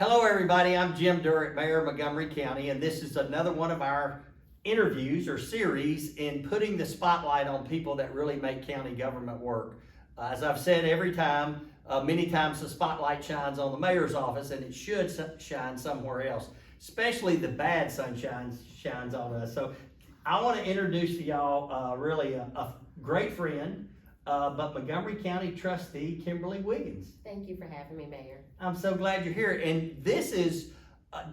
Hello everybody, I'm Jim Durrett, Mayor of Montgomery County, and this is another one of our interviews or series in putting the spotlight on people that really make county government work. As I've said every time, many times the spotlight shines on the mayor's office, and it should shine somewhere else, especially the bad sunshine shines on us. So I want to introduce to y'all really a great friend, but Montgomery County trustee, Kimberly Wiggins. Thank you for having me, Mayor. I'm so glad you're here. And this is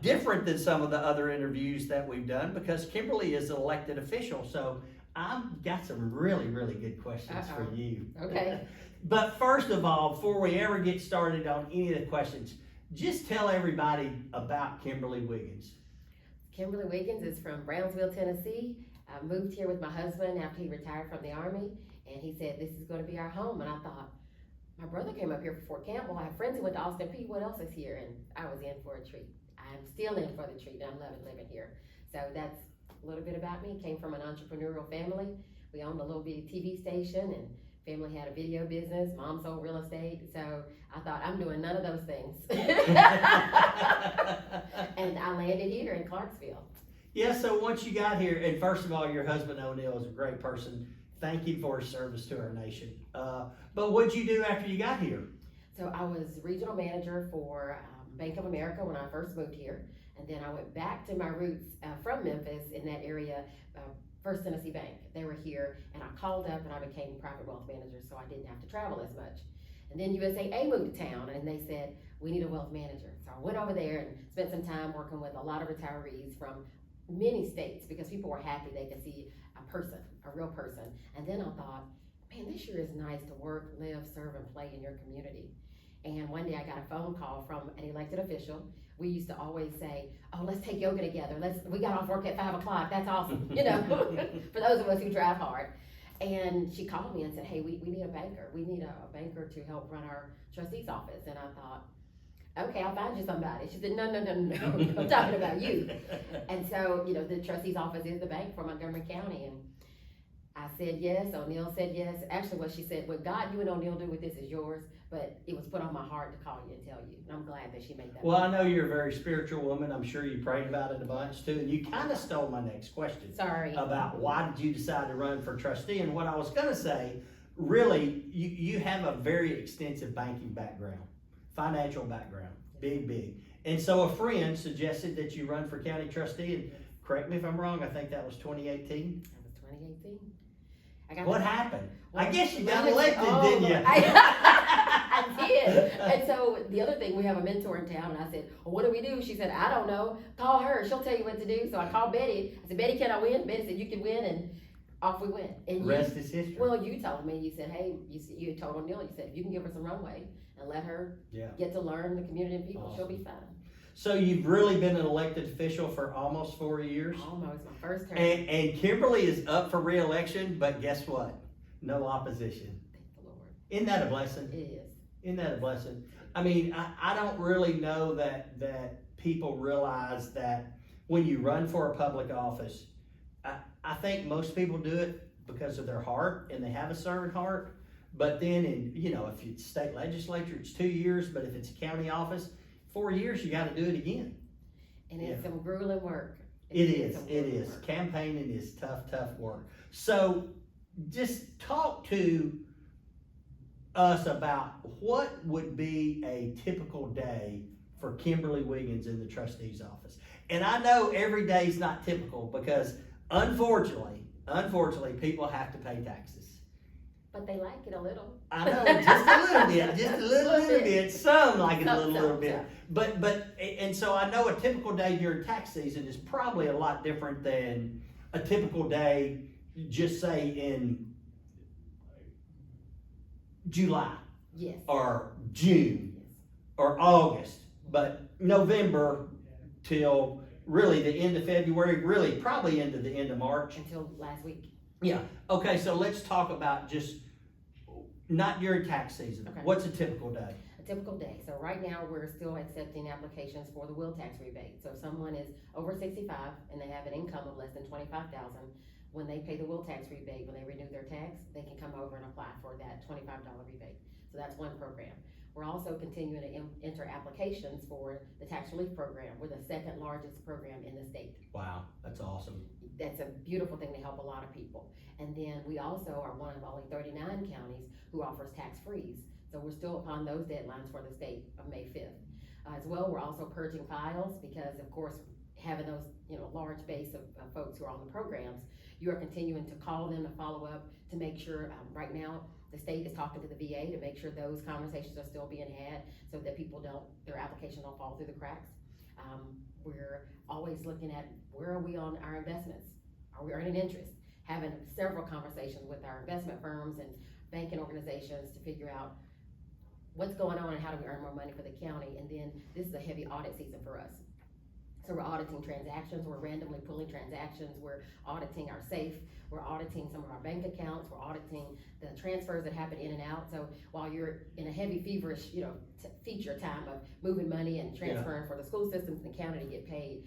different than some of the other interviews that we've done because Kimberly is an elected official. So I've got some really, really good questions for you. Okay. But first of all, before we ever get started on any of the questions, just tell everybody about Kimberly Wiggins. Kimberly Wiggins is from Brownsville, Tennessee. I moved here with my husband after he retired from the Army, and he said, this is going to be our home. And I thought, my brother came up here for Fort Campbell. I have friends who went to Austin Peay. What else is here? And I was in for a treat. I'm still in for the treat. I'm loving living here. So that's a little bit about me. Came from an entrepreneurial family. We owned a little bitty TV station, and family had a video business. Mom sold real estate. So I thought, I'm doing none of those things. And I landed here in Clarksville. Yeah, so once you got here, and first of all, your husband O'Neill is a great person. Thank you for his service to our nation. But what'd you do after you got here? So I was regional manager for Bank of America when I first moved here. And then I went back to my roots from Memphis in that area, First Tennessee Bank. They were here, and I called up and I became private wealth manager, so I didn't have to travel as much. And then USAA moved to town, and they said, we need a wealth manager. So I went over there and spent some time working with a lot of retirees from many states because people were happy they could see a person, a real person. And then I thought, man, this sure is nice to work, live, serve, and play in your community. And one day I got a phone call from an elected official. We used to always say, oh, let's take yoga together. We got off work at 5 o'clock. That's awesome. You know, for those of us who drive hard. And she called me and said, hey, we need a banker. We need a banker to help run our trustee's office. And I thought, okay, I'll find you somebody. She said, no, I'm talking about you. And so, you know, the trustee's office is the bank for Montgomery County. And I said yes, O'Neill said yes. Actually, what she said, what God, you and O'Neill do with this is yours, but it was put on my heart to call you and tell you. And I'm glad that she made that. Well, I know you're a very spiritual woman. I'm sure you prayed about it a bunch too. And you kind of stole my next question. Sorry. About why did you decide to run for trustee? And what I was going to say, really, you have a very extensive banking background, financial background, big. And so a friend suggested that you run for county trustee. And correct me if I'm wrong, I think that was 2018. That was 2018. What happened? Well, I guess you got elected, didn't you? I did. And so the other thing, we have a mentor in town, and I said, well, what do we do? She said, I don't know. Call her. She'll tell you what to do. So I called Betty. I said, Betty, can I win? Betty said, you can win. And off we went. And rest is history. Well, you told me, you said, hey, you told O'Neill, you said, you can give her some runway and let her get to learn the community and people. Awesome. She'll be fine. So you've really been an elected official for almost 4 years? Almost, my first term. And Kimberly is up for re-election, but guess what? No opposition. Thank the Lord. Isn't that a blessing? It is. Isn't that a blessing? I mean, I don't really know that people realize that when you run for a public office, I think most people do it because of their heart and they have a servant heart. But then if it's state legislature, it's 2 years, but if it's a county office, 4 years, you got to do it again. And it's some grueling work. It is. Work. Campaigning is tough work. So just talk to us about what would be a typical day for Kimberly Wiggins in the trustee's office. And I know every day is not typical because unfortunately, people have to pay taxes. But they like it a little. I know, just a little bit, just a little bit. Some like it a little bit. And so I know a typical day during tax season is probably a lot different than a typical day, just say in July. Yes. Or June. Yes. Or August. But November till really the end of February, really probably into the end of March. Until last week. Yeah. Okay, so let's talk about just not during tax season. Okay. What's a typical day? A typical day. So right now we're still accepting applications for the will tax rebate. So if someone is over 65 and they have an income of less than $25,000, when they pay the will tax rebate, when they renew their tax, they can come over and apply for that $25 rebate. So that's one program. We're also continuing to enter applications for the tax relief program. We're the second largest program in the state. Wow, that's awesome. That's a beautiful thing to help a lot of people. And then we also are one of only 39 counties who offers tax freeze. So we're still upon those deadlines for the state of May 5th. As well, we're also purging files because, of course, having those, large base of folks who are on the programs, you are continuing to call them to follow up to make sure, right now, the state is talking to the VA to make sure those conversations are still being had so that their application don't fall through the cracks. We're always looking at where are we on our investments? Are we earning interest? Having several conversations with our investment firms and banking organizations to figure out what's going on and how do we earn more money for the county. And then this is a heavy audit season for us. So we're auditing transactions, we're randomly pulling transactions, we're auditing our safe, we're auditing some of our bank accounts, we're auditing the transfers that happen in and out. So while you're in a heavy feverish, feature time of moving money and transferring for the school systems and the county to get paid,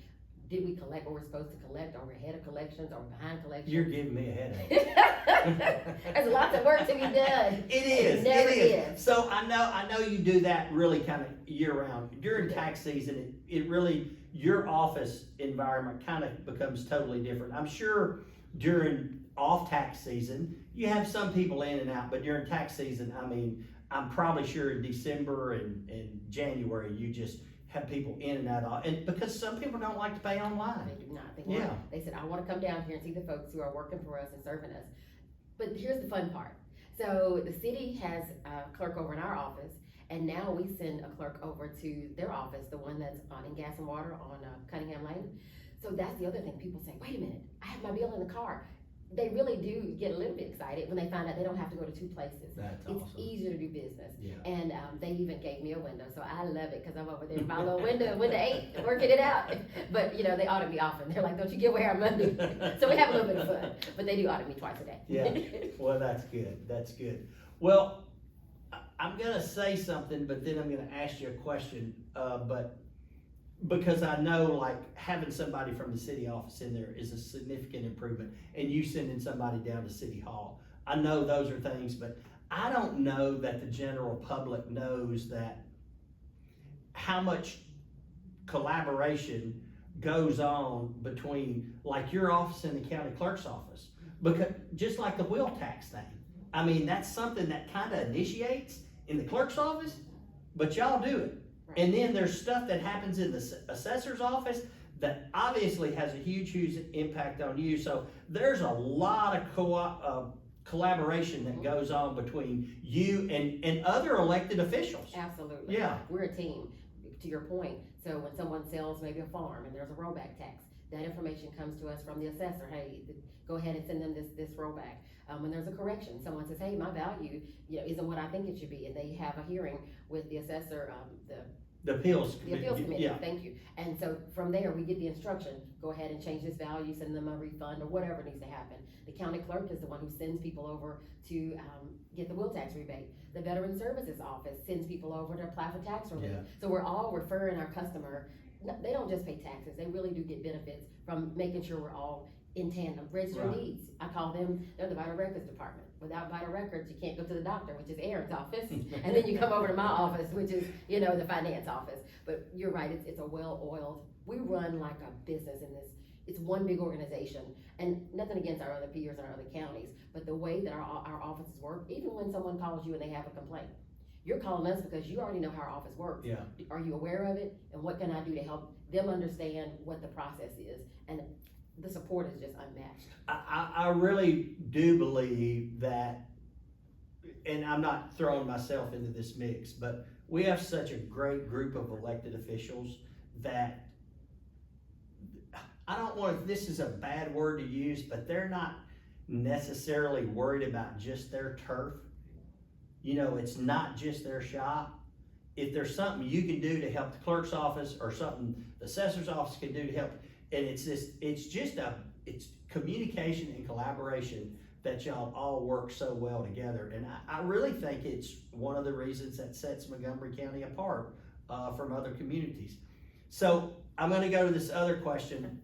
did we collect what we're supposed to collect? Are we ahead of collections? Are we behind collections? You're giving me a headache. There's lots of work to be done. It is. It never it is. ends. So I know you do that really kind of year round. During tax season, it really, your office environment kind of becomes totally different. I'm sure during off tax season, you have some people in and out, but during tax season, I mean, I'm probably sure in December and January, you just have people in and out, and because some people don't like to pay online. They do not. They said, I want to come down here and see the folks who are working for us and serving us. But here's the fun part. So the city has a clerk over in our office, and now we send a clerk over to their office, the one that's in Gas and Water on Cunningham Lane. So that's the other thing. People say, wait a minute, I have my bill in the car. They really do get a little bit excited when they find out they don't have to go to two places. That's It's awesome. easier to do business. Yeah. And they even gave me a window, so I love it because I'm over there in my little window 8, working it out. But they audit me often. They're like, don't you give away our money? So we have a little bit of fun, but they do audit me twice a day. Yeah, well, that's good, that's good. Well, I'm gonna say something, but then I'm gonna ask you a question, but because I know like having somebody from the city office in there is a significant improvement, and you sending somebody down to City Hall. I know those are things, but I don't know that the general public knows that how much collaboration goes on between like your office and the county clerk's office. Because just like the wheel tax thing, I mean, that's something that kind of initiates in the clerk's office, but y'all do it. Right. And then there's stuff that happens in the assessor's office that obviously has a huge impact on you. So there's a lot of collaboration that goes on between you and other elected officials. Absolutely. Yeah. We're a team, to your point. So when someone sells maybe a farm and there's a rollback tax, that information comes to us from the assessor. Hey, go ahead and send them this rollback. When there's a correction, someone says, hey, my value isn't what I think it should be, and they have a hearing with the assessor, The appeals the appeals committee, yeah. thank you. And so from there, we get the instruction, go ahead and change this value, send them a refund or whatever needs to happen. The county clerk is the one who sends people over to get the wheel tax rebate. The Veteran Services Office sends people over to apply for tax relief. Yeah. So we're all referring our customer, they don't just pay taxes, they really do get benefits from making sure we're all in tandem. Registered Right. deeds, I call them, they're the vital records department. Without vital records, you can't go to the doctor, which is Aaron's office, and then you come over to my office, which is, the finance office. But you're right, it's a well-oiled, we run like a business in this, it's one big organization, and nothing against our other peers in our other counties, but the way that our offices work, even when someone calls you and they have a complaint, you're calling us because you already know how our office works. Yeah. Are you aware of it? And what can I do to help them understand what the process is? And the support is just unmatched. I really do believe that, and I'm not throwing myself into this mix, but we have such a great group of elected officials that I don't want, this is a bad word to use, but they're not necessarily worried about just their turf. It's not just their shop. If there's something you can do to help the clerk's office or something the assessor's office can do to help, and it's communication and collaboration that y'all all work so well together. And I really think it's one of the reasons that sets Montgomery County apart from other communities. So I'm gonna go to this other question,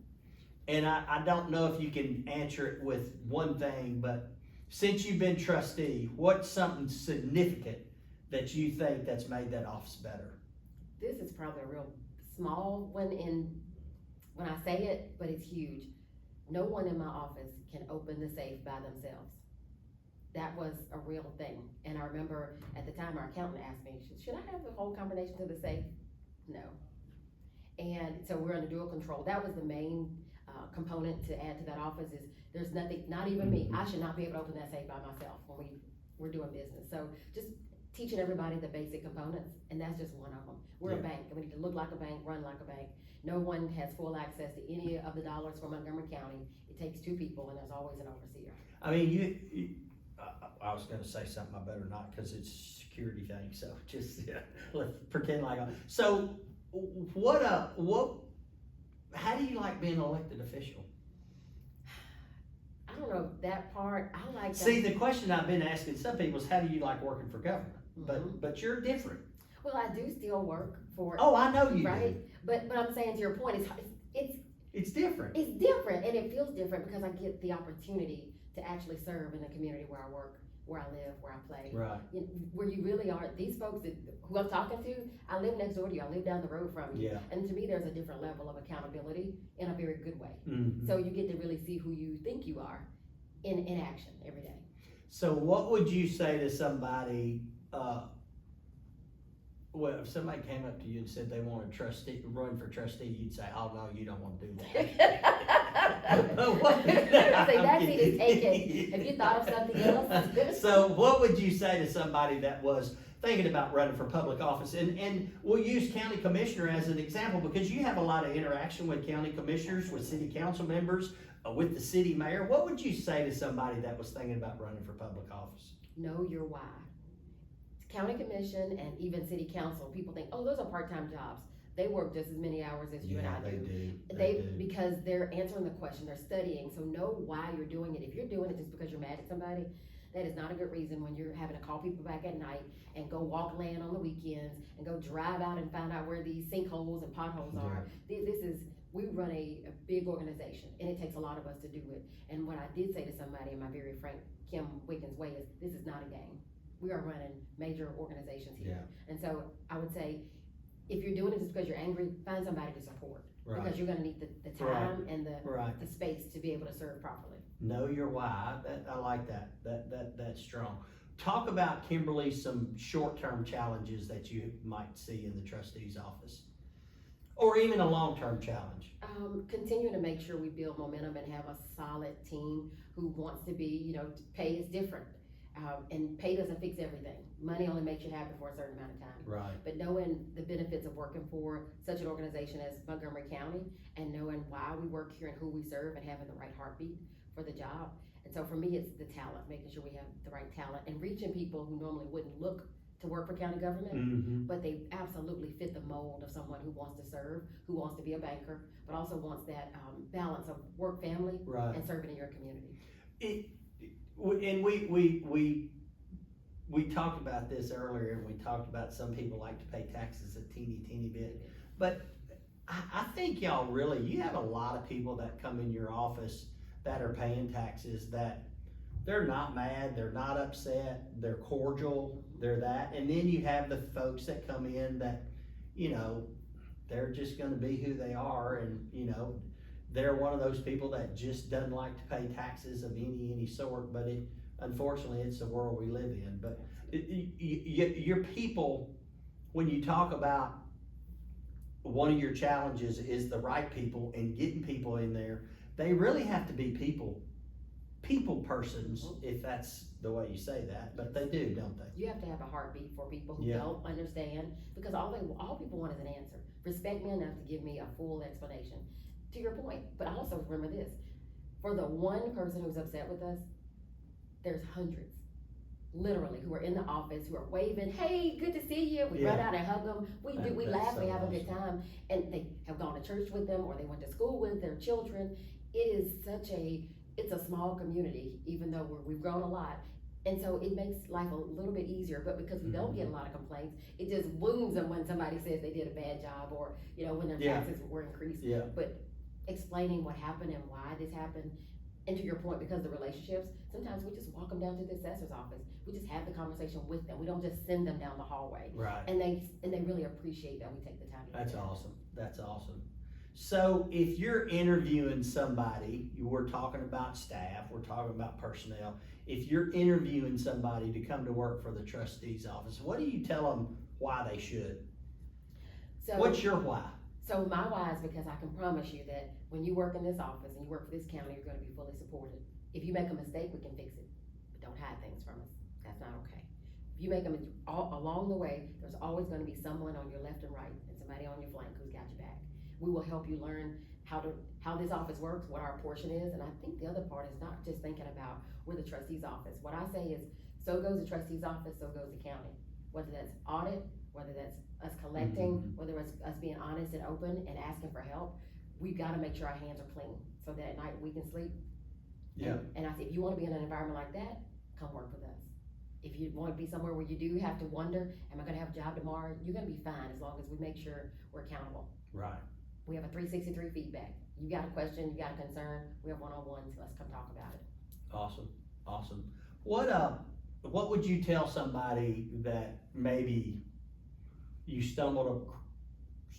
and I don't know if you can answer it with one thing, but since you've been trustee, what's something significant that you think that's made that office better? This is probably a real small one when I say it, but it's huge. No one in my office can open the safe by themselves. That was a real thing. And I remember at the time our accountant asked me, should I have the whole combination to the safe? No. And so we're under dual control. That was the main component to add to that office is there's nothing, not even me, I should not be able to open that safe by myself when we're doing business. So just teaching everybody the basic components, and that's just one of them. We're a bank, and we need to look like a bank, run like a bank. No one has full access to any of the dollars from Montgomery County. It takes two people, and there's always an overseer. I mean, I was gonna say something, I better not, cause it's a security thing, so just, let's pretend like so, how do you like being an elected official? I don't know that part, I like that. See, the question I've been asking some people is, how do you like working for government? But you're different. Well, I do still work for. Oh, I know you right? do. But I'm saying to your point, It's different. It's different, and it feels different because I get the opportunity to actually serve in the community where I work, where I live, where I play. Right. Where you really are, these folks who I'm talking to, I live next door to you, I live down the road from you. Yeah. And to me, there's a different level of accountability in a very good way. Mm-hmm. So you get to really see who you think you are in action every day. So what would you say to somebody, well, if somebody came up to you and said they want a run for trustee, you'd say, oh, no, you don't want to do that. Say that seat is taken. Have you thought of something else? So what would you say to somebody that was thinking about running for public office? And we'll use county commissioner as an example because you have a lot of interaction with county commissioners, with city council members, with the city mayor. What would you say to somebody that was thinking about running for public office? Know your why. County commission and even city council, people think, oh, those are part-time jobs. They work just as many hours as you and I do. They do. Because they're answering the question, they're studying, so know why you're doing it. If you're doing it just because you're mad at somebody, that is not a good reason when you're having to call people back at night and go walk land on the weekends and go drive out and find out where these sinkholes and potholes are. We run a big organization, and it takes a lot of us to do it. And what I did say to somebody in my very frank Kim Wiggins way is, this is not a game. We are running major organizations here. Yeah. And so I would say, if you're doing it just because you're angry, find somebody to support. Right. Because you're gonna need the time and the space to be able to serve properly. Know your why. I like that. That's strong. Talk about, Kimberly, some short-term challenges that you might see in the trustee's office. Or even a long-term challenge. Continue to make sure we build momentum and have a solid team who wants to be, pay is different. And pay doesn't fix everything. Money only makes you happy for a certain amount of time. Right. But knowing the benefits of working for such an organization as Montgomery County and knowing why we work here and who we serve and having the right heartbeat for the job. And so for me, it's the talent, making sure we have the right talent and reaching people who normally wouldn't look to work for county government, but they absolutely fit the mold of someone who wants to serve, who wants to be a banker, but also wants that balance of work, family, and serving in your community. And we talked about this earlier, and we talked about some people like to pay taxes a teeny bit, but I think y'all really, you have a lot of people that come in your office that are paying taxes that they're not mad, they're not upset, they're cordial, they're that, and then you have the folks that come in that, they're just gonna be who they are, and they're one of those people that just doesn't like to pay taxes of any sort, but unfortunately, it's the world we live in. But your people, when you talk about one of your challenges is the right people and getting people in there, they really have to be people persons, if that's the way you say that, but they do, don't they? You have to have a heartbeat for people who don't understand, because all people want is an answer. Respect me enough to give me a full explanation. To your point, but also remember this, for the one person who's upset with us, there's hundreds, literally, who are in the office, who are waving, hey, good to see you, we run out and hug them, we laugh, we have a good time, and they have gone to church with them, or they went to school with their children. It is it's a small community, even though we've grown a lot. And so it makes life a little bit easier, but because we don't get a lot of complaints, it just wounds them when somebody says they did a bad job, or, when their taxes were increased. Yeah. But explaining what happened and why this happened, And to your point, because of the relationships, sometimes we just walk them down to the assessor's office. We just have the conversation with them. We don't just send them down the hallway. Right. And they really appreciate that we take the time to do That's that. awesome. That's awesome. So if you're interviewing somebody, we're talking about staff, we're talking about personnel. If you're interviewing somebody to come to work for the trustee's office, what do you tell them why they should? So, What's your why? So my why is because I can promise you that when you work in this office and you work for this county, you're gonna be fully supported. If you make a mistake, we can fix it, but don't hide things from us. That's not okay. If you make them along the way, there's always gonna be someone on your left and right and somebody on your flank who's got your back. We will help you learn how this office works, what our portion is, and I think the other part is not just thinking about we're the trustee's office. What I say is, so goes the trustee's office, so goes the county. Whether that's audit, whether that's us collecting, whether it's us being honest and open and asking for help, we've gotta make sure our hands are clean, so that at night we can sleep. Yeah. And I say, if you wanna be in an environment like that, come work with us. If you wanna be somewhere where you do have to wonder, am I gonna have a job tomorrow, you're gonna be fine as long as we make sure we're accountable. Right. We have a 363 feedback. You got a question, you got a concern, we have one-on-ones, let's come talk about it. Awesome. Awesome. What would you tell somebody that maybe you stumbled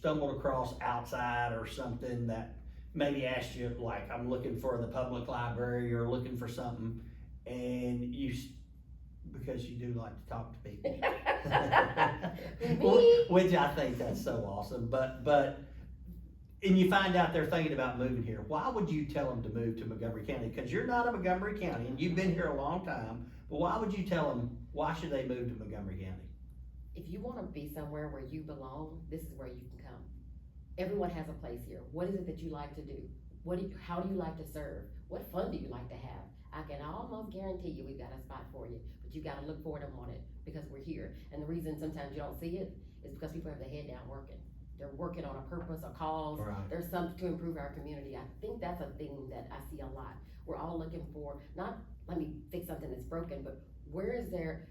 across outside or something that maybe asked you, like, I'm looking for the public library or looking for something, and because you do like to talk to people. Which I think that's so awesome, and you find out they're thinking about moving here. Why would you tell them to move to Montgomery County? Because you're not a Montgomery County and you've been here a long time, but why would you tell them, why should they move to Montgomery County? If you wanna be somewhere where you belong, this is where you can come. Everyone has a place here. What is it that you like to do? How do you like to serve? What fun do you like to have? I can almost guarantee you we've got a spot for you, but you gotta look for it and want it, because we're here. And the reason sometimes you don't see it is because people have their head down working. They're working on a purpose, a cause. Right. There's something to improve our community. I think that's a thing that I see a lot. We're all looking for, not let me fix something that's broken, but where is there,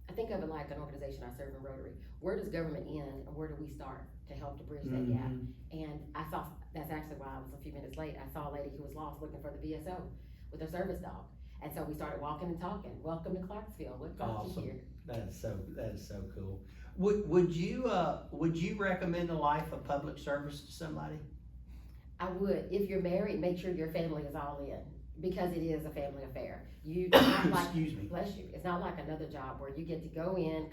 I think of it like an organization I serve in Rotary. Where does government end and where do we start to help to bridge that gap? And that's actually why I was a few minutes late. I saw a lady who was lost looking for the BSO with her service dog. And so we started walking and talking. Welcome to Clarksville. What brought you here? That is so cool. Would you recommend a life of public service to somebody? I would. If you're married, make sure your family is all in, because it is a family affair. You not like, Excuse me. bless you. It's not like another job where you get to go in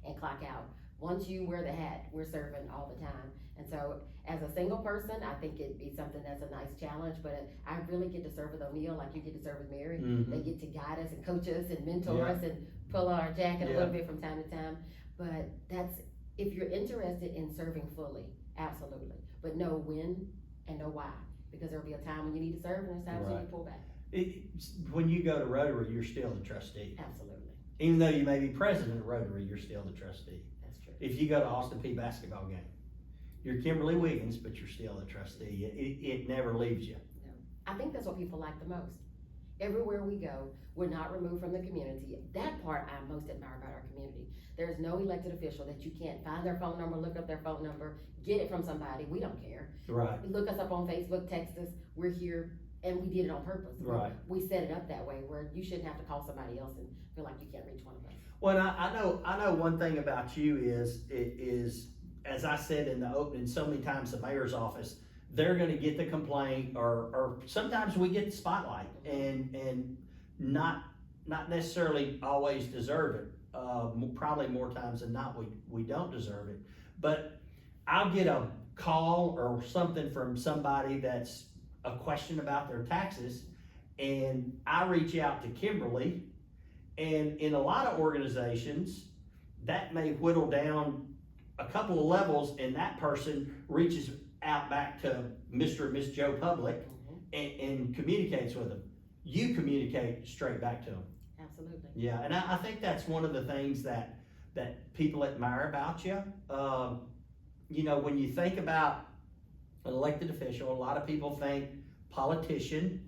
and clock out. Once you wear the hat, we're serving all the time. And so as a single person, I think it'd be something that's a nice challenge, but I really get to serve with O'Neill like you get to serve with Mary. They get to guide us and coach us and mentor us and pull on our jacket a little bit from time to time. But if you're interested in serving fully, absolutely. But know when and know why, because there'll be a time when you need to serve and there's times when you pull back. When you go to Rotary, you're still the trustee. Absolutely. Even though you may be president of Rotary, you're still the trustee. That's true. If you go to Austin P basketball game, you're Kimberly Wiggins, but you're still the trustee. It never leaves you. No. I think that's what people like the most. Everywhere we go, we're not removed from the community. That part I most admire about our community. There's no elected official that you can't find their phone number, look up their phone number, get it from somebody. We don't care. Right. Look us up on Facebook, text us. We're here, and we did it on purpose. Right. We set it up that way where you shouldn't have to call somebody else and feel like you can't reach one of us. Well, I know one thing about you is, as I said in the opening so many times, the mayor's office, they're gonna get the complaint, or sometimes we get the spotlight and not necessarily always deserve it. Probably more times than not, we don't deserve it. But I'll get a call or something from somebody that's a question about their taxes, and I reach out to Kimberly, and in a lot of organizations, that may whittle down a couple of levels, and that person reaches out back to Mr. and Miss Joe Public and communicates with them. You communicate straight back to them. Absolutely. Yeah, and I think that's one of the things that people admire about you. You know, when you think about an elected official, a lot of people think politician,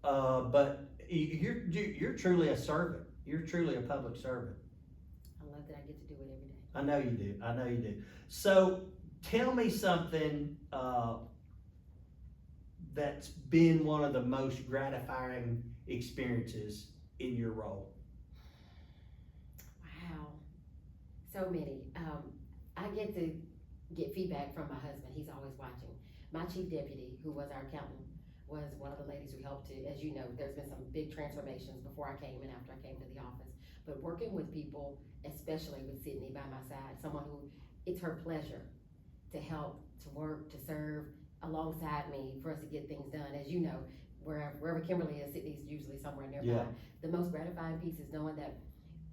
but you're truly a servant. You're truly a public servant. I love that I get to do it every day. I know you do. I know you do. So tell me something that's been one of the most gratifying experiences in your role? Wow, so many. I get to get feedback from my husband. He's always watching. My chief deputy, who was our accountant, was one of the ladies who helped to, as you know, there's been some big transformations before I came and after I came to the office. But working with people, especially with Sydney by my side, someone who it's her pleasure to help, to work, to serve alongside me for us to get things done. As you know, wherever Kimberly is, Sydney's usually somewhere nearby. Yeah. The most gratifying piece is knowing that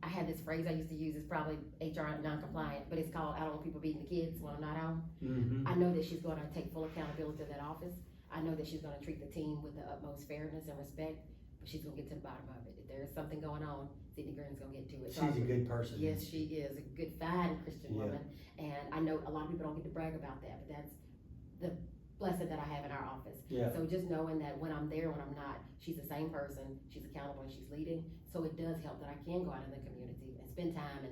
I had this phrase I used to use, it's probably HR non-compliant, but it's called, I don't want people beating the kids when I'm not home. Mm-hmm. I know that she's gonna take full accountability to that office. I know that she's gonna treat the team with the utmost fairness and respect, but she's gonna get to the bottom of it. If there is something going on, Sydney Green's gonna get to it. She's a good person. Yes, she is a good, fine Christian Yeah. woman, and I know a lot of people don't get to brag about that, but that's the blessing that I have in our office. Yeah. So just knowing that when I'm there, when I'm not, she's the same person, she's accountable and she's leading, so it does help that I can go out in the community and spend time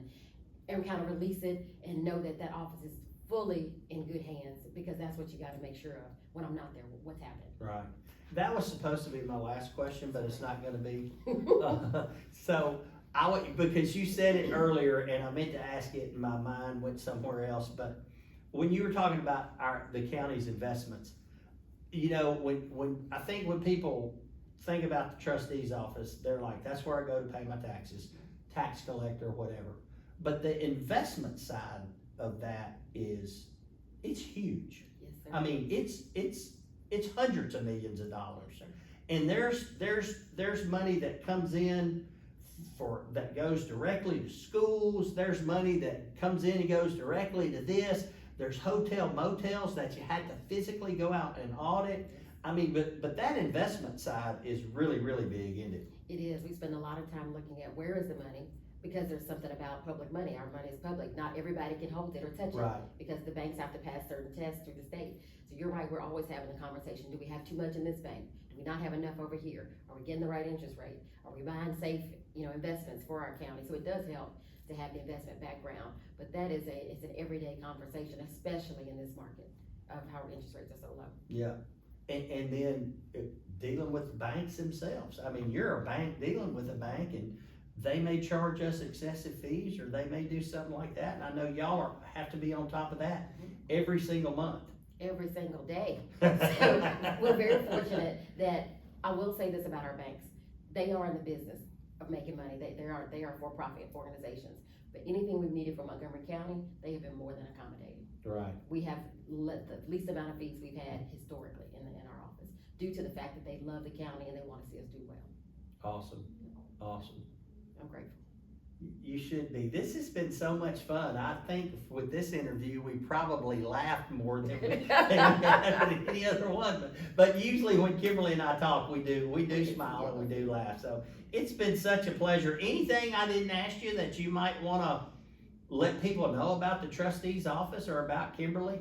and kind of release it and know that that office is fully in good hands, because that's what you gotta make sure of when I'm not there, what's happening. Right. That was supposed to be my last question, but it's not gonna be. So because you said it earlier and I meant to ask it and my mind went somewhere else, but when you were talking about the county's investments, you know, I think when people think about the trustee's office, they're like, that's where I go to pay my taxes, tax collector, whatever. But the investment side of that it's huge. Yes, sir. I mean, it's hundreds of millions of dollars. And there's money that comes in that goes directly to schools. There's money that comes in and goes directly to this. There's hotel motels that you had to physically go out and audit. I mean, but that investment side is really, really big, isn't it? It is. We spend a lot of time looking at where is the money, because there's something about public money. Our money is public. Not everybody can hold it or touch Right. it, because the banks have to pass certain tests through the state. So you're right, we're always having a conversation. Do we have too much in this bank? Do we not have enough over here? Are we getting the right interest rate? Are we buying safe, investments for our county? So it does help to have the investment background, but that is it's an everyday conversation, especially in this market of how interest rates are so low. Yeah. And then dealing with the banks themselves. I mean, you're a bank dealing with a bank and they may charge us excessive fees or they may do something like that. And I know y'all have to be on top of that every single month. Every single day. So we're very fortunate that, I will say this about our banks, they are in the business of making money. They are for-profit organizations. But anything we've needed from Montgomery County, they have been more than accommodating. Right. We have the least amount of fees we've had historically in our office, due to the fact that they love the county and they want to see us do well. Awesome. Awesome. I'm grateful. You should be. This has been so much fun. I think with this interview, we probably laughed more than we have at any other one. But usually when Kimberly and I talk, we do smile and we do laugh. So it's been such a pleasure. Anything I didn't ask you that you might want to let people know about the trustee's office or about Kimberly?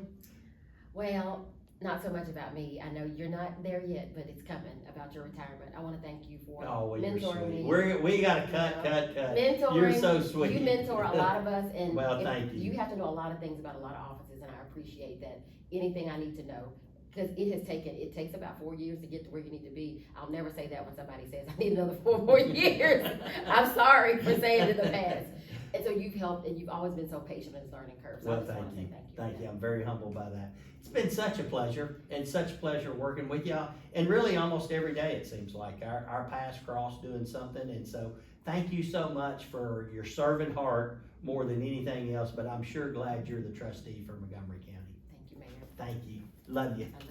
Well, not so much about me. I know you're not there yet, but it's coming about your retirement. I want to thank you for mentoring me. We got to cut. Mentoring. You're so sweet. You mentor a lot of us, and well, thank you. You have to know a lot of things about a lot of offices, and I appreciate that. Anything I need to know, because it takes about 4 years to get to where you need to be. I'll never say that when somebody says I need another 4 more years. I'm sorry for saying it in the past. And so you've helped, and you've always been so patient in this learning curve. So well, thank you. Thank you. I'm very humbled by that. It's been such a pleasure, and such a pleasure working with y'all. And really almost every day it seems like our paths cross doing something. And so thank you so much for your serving heart more than anything else, but I'm sure glad you're the trustee for Montgomery County. Thank you, Mayor. Thank you. Love you. I love